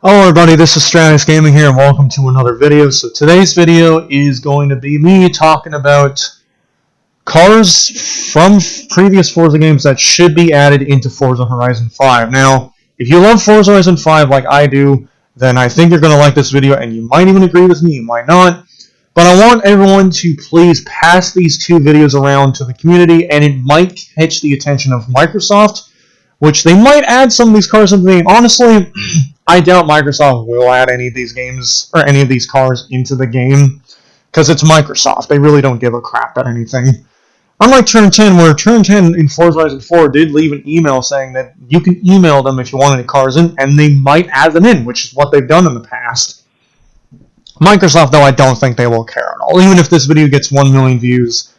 Hello everybody, this is Stratus Gaming here and welcome to another video. So today's video is going to be me talking about cars from previous Forza games that should be added into Forza Horizon 5. Now, if you love Forza Horizon 5 like I do, then I think you're going to like this video and you might even agree with me, you might not. But I want everyone to please pass these two videos around to the community, and it might catch the attention of Microsoft, which they might add some of these cars into the game. Honestly, I doubt Microsoft will add any of these games or any of these cars into the game because it's Microsoft. They really don't give a crap about anything. Unlike Turn 10, where Turn 10 in Forza Horizon 4 did leave an email saying that you can email them if you want any cars in, and they might add them in, which is what they've done in the past. Microsoft, though, I don't think they will care at all. Even if this video gets 1 million views,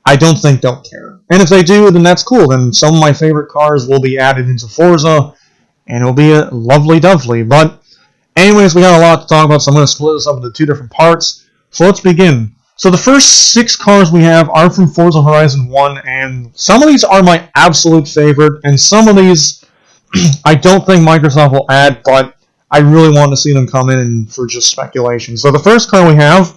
I don't think they'll care. And if they do, then that's cool. Then some of my favorite cars will be added into Forza, and it'll be a lovely-dovely. But anyways, we got a lot to talk about, so I'm going to split this up into two different parts. So let's begin. So the first 6 cars we have are from Forza Horizon 1, and some of these are my absolute favorite, and some of these I don't think Microsoft will add, but I really want to see them come in for just speculation. So the first car we have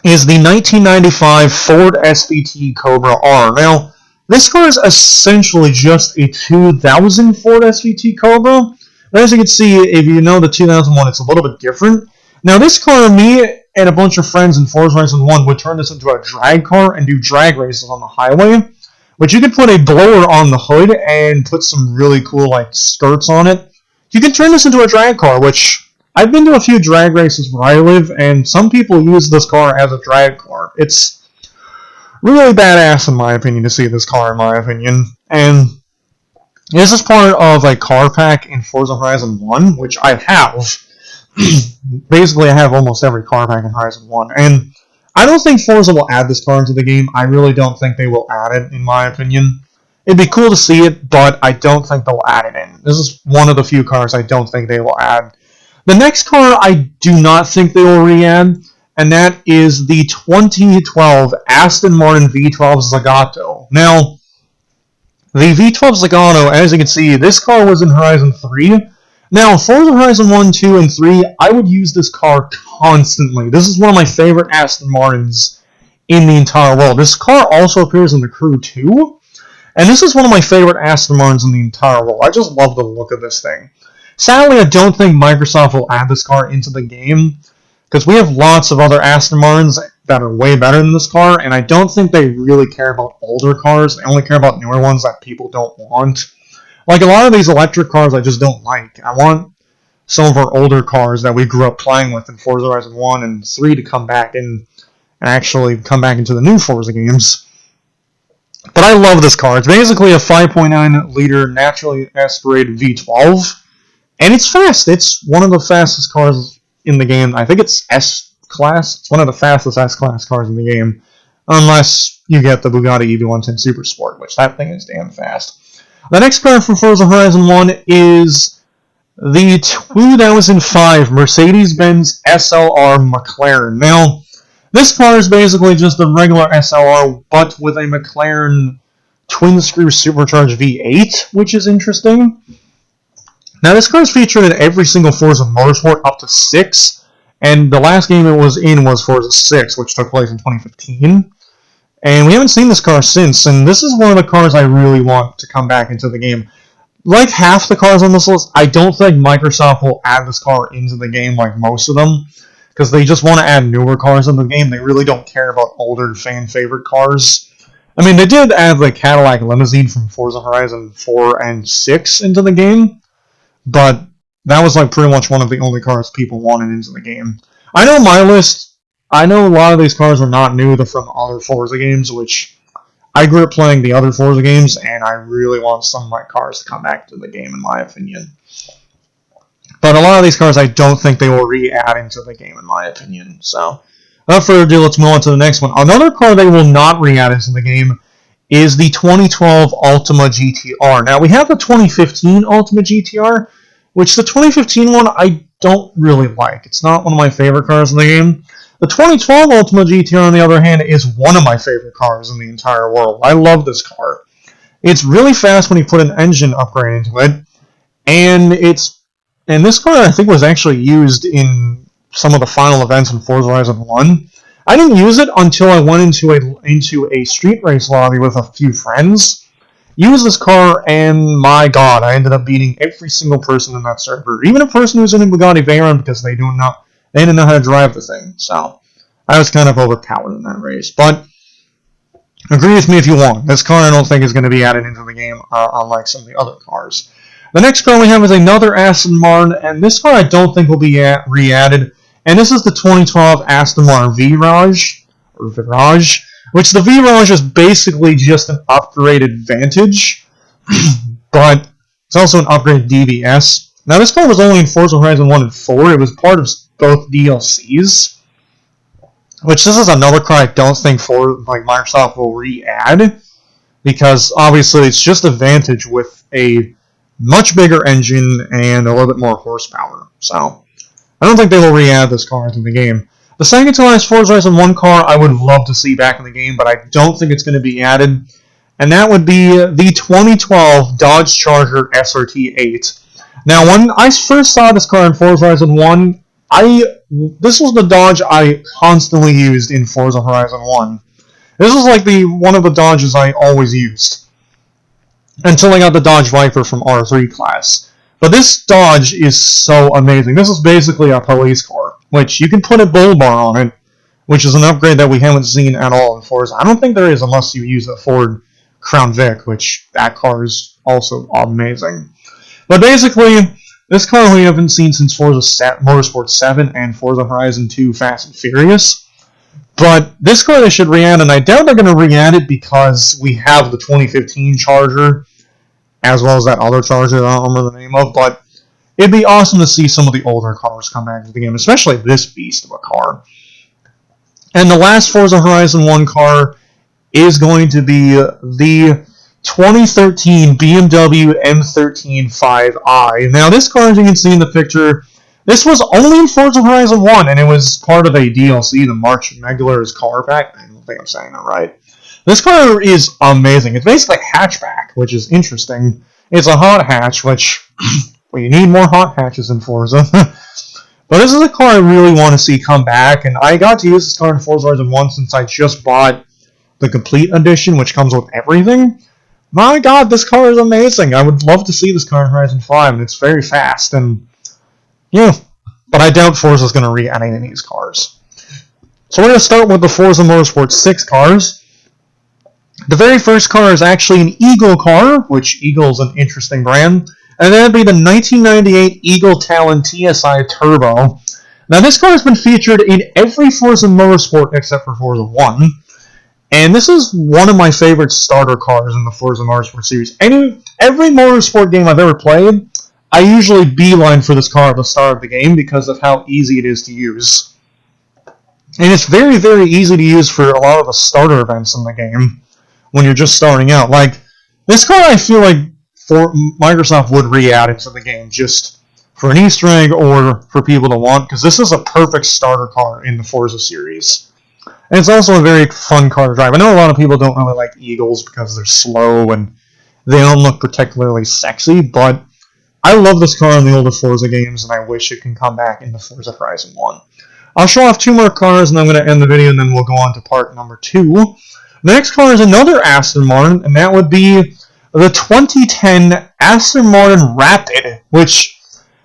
is the 1995 Ford SVT Cobra R. Now, this car is essentially just a 2000 Ford SVT Cobra. But as you can see, if you know the 2001, it's a little bit different. Now, this car, me and a bunch of friends in Forza Horizon 1 would turn this into a drag car and do drag races on the highway. But you could put a blower on the hood and put some really cool skirts on it. You can turn this into a drag car, which I've been to a few drag races where I live, and some people use this car as a drag car. It's really badass, in my opinion, to see this car, in my opinion. And this is part of a car pack in Forza Horizon 1, which I have. Basically, I have almost every car pack in Horizon 1. And I don't think Forza will add this car into the game. I really don't think they will add it, in my opinion. It'd be cool to see it, but I don't think they'll add it in. This is one of the few cars I don't think they will add. The next car I do not think they will re-add, and that is the 2012 Aston Martin V12 Zagato. Now, the V12 Zagato, as you can see, this car was in Horizon 3. Now, Forza Horizon 1, 2, and 3, I would use this car constantly. This is one of my favorite Aston Martins in the entire world. This car also appears in The Crew 2, and this is one of my favorite Aston Martins in the entire world. I just love the look of this thing. Sadly, I don't think Microsoft will add this car into the game, because we have lots of other Aston Martins that are way better than this car, and I don't think they really care about older cars. They only care about newer ones that people don't want. Like a lot of these electric cars I just don't like. I want some of our older cars that we grew up playing with in Forza Horizon 1 and 3 to come back in and actually come back into the new Forza games. But I love this car. It's basically a 5.9 liter naturally aspirated V12. And it's fast. It's one of the fastest cars in the game. I think it's S-Class. It's one of the fastest S-Class cars in the game. Unless you get the Bugatti EV110 Super Sport, which that thing is damn fast. The next car from Forza Horizon 1 is the 2005 Mercedes-Benz SLR McLaren. Now, this car is basically just a regular SLR, but with a McLaren twin-screw supercharged V8, which is interesting. Now, this car is featured in every single Forza Motorsport up to 6, and the last game it was in was Forza 6, which took place in 2015. And we haven't seen this car since, and this is one of the cars I really want to come back into the game. Like half the cars on this list, I don't think Microsoft will add this car into the game like most of them, because they just want to add newer cars in the game. They really don't care about older fan-favorite cars. I mean, they did add the Cadillac Limousine from Forza Horizon 4 and 6 into the game, but that was pretty much one of the only cars people wanted into the game. I know my list, I know a lot of these cars are not new, they're from other Forza games, which I grew up playing the other Forza games, and I really want some of my cars to come back to the game, in my opinion. But a lot of these cars I don't think they will re-add into the game, in my opinion. So, without further ado, let's move on to the next one. Another car they will not re-add into the game is the 2012 Ultima GTR. Now, we have the 2015 Ultima GTR, which the 2015 one I don't really like. It's not one of my favorite cars in the game. The 2012 Ultima GTR, on the other hand, is one of my favorite cars in the entire world. I love this car. It's really fast when you put an engine upgrade into it, and it's And this car, I think, was actually used in some of the final events in Forza Horizon 1. I didn't use it until I went into a street race lobby with a few friends. Used this car, and my god, I ended up beating every single person in that server. Even a person who was in a Bugatti Veyron because they didn't know how to drive the thing. So I was kind of overpowered in that race. But agree with me if you want. This car I don't think is going to be added into the game, unlike some of the other cars. The next car we have is another Aston Martin, and this car I don't think will be re-added. And this is the 2012 Aston Martin Virage, which the Virage is basically just an upgraded Vantage, but it's also an upgraded DBS. Now, this car was only in Forza Horizon 1 and 4. It was part of both DLCs, which this is another car I don't think Microsoft will re-add, because obviously it's just a Vantage with a much bigger engine and a little bit more horsepower. So I don't think they will re-add this car into the game. The second to last Forza Horizon 1 car I would love to see back in the game, but I don't think it's going to be added, and that would be the 2012 Dodge Charger SRT8. Now, when I first saw this car in Forza Horizon 1, this was the Dodge I constantly used in Forza Horizon 1. This was like one of the Dodges I always used, until I got the Dodge Viper from R3 class. But this Dodge is so amazing. This is basically a police car, which you can put a bull bar on it, which is an upgrade that we haven't seen at all in Forza. I don't think there is unless you use a Ford Crown Vic, which that car is also amazing. But basically, this car we haven't seen since Forza Motorsport 7 and Forza Horizon 2 Fast and Furious. But this car they should re-add, and I doubt they're going to re-add it because we have the 2015 Charger, as well as that other Charger that I don't remember the name of, but it'd be awesome to see some of the older cars come back to the game, especially this beast of a car. And the last Forza Horizon 1 car is going to be the 2013 BMW M13 5i. Now, this car, as you can see in the picture, this was only in Forza Horizon 1, and it was part of a DLC, the March Megler's car pack. I don't think I'm saying that right. This car is amazing. It's basically a hatchback, which is interesting. It's a hot hatch, which, well, you need more hot hatches in Forza. But this is a car I really want to see come back, and I got to use this car in Forza Horizon 1 since I just bought the Complete Edition, which comes with everything. My god, this car is amazing. I would love to see this car in Horizon 5, and it's very fast, and yeah. But I doubt Forza is going to re-add any of these cars. So we're going to start with the Forza Motorsport 6 cars. The very first car is actually an Eagle car, which Eagle is an interesting brand. And that would be the 1998 Eagle Talon TSI Turbo. Now, this car has been featured in every Forza Motorsport except for Forza 1. And this is one of my favorite starter cars in the Forza Motorsport series. Every motorsport game I've ever played, I usually beeline for this car at the start of the game because of how easy it is to use. And it's very, very easy to use for a lot of the starter events in the game when you're just starting out. Like, this car I feel like Microsoft would re-add into the game just for an Easter egg or for people to want, because this is a perfect starter car in the Forza series. And it's also a very fun car to drive. I know a lot of people don't really like Eagles because they're slow and they don't look particularly sexy, but I love this car in the older Forza games, and I wish it can come back in the Forza Horizon 1. I'll show off two more cars, and I'm going to end the video, and then we'll go on to part number 2. The next car is another Aston Martin, and that would be the 2010 Aston Martin Rapid, which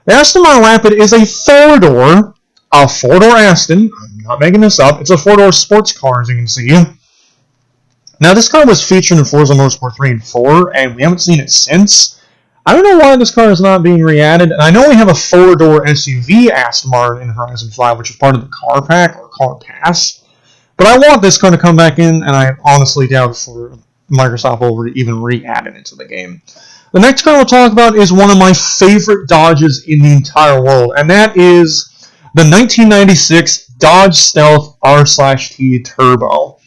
the Aston Martin Rapid is a four-door Aston. I'm not making this up. It's a four-door sports car, as you can see. Now, this car was featured in Forza Motorsport 3 and 4, and we haven't seen it since. I don't know why this car is not being re-added, and I know we have a four-door SUV Aston Martin in Horizon 5, which is part of the car pack, or car pass. But I want this car to come back in, and I honestly doubt Microsoft will even re-add it into the game. The next car we'll talk about is one of my favorite Dodges in the entire world, and that is the 1996 Dodge Stealth R/T Turbo.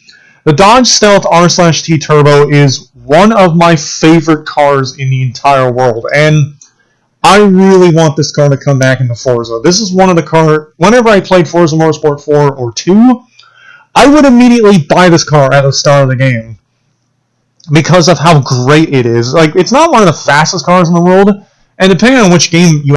The Dodge Stealth R/T Turbo is one of my favorite cars in the entire world, and I really want this car to come back into Forza. This is one of the cars, whenever I played Forza Motorsport 4 or 2, I would immediately buy this car at the start of the game because of how great it is. Like, it's not one of the fastest cars in the world, and depending on which game you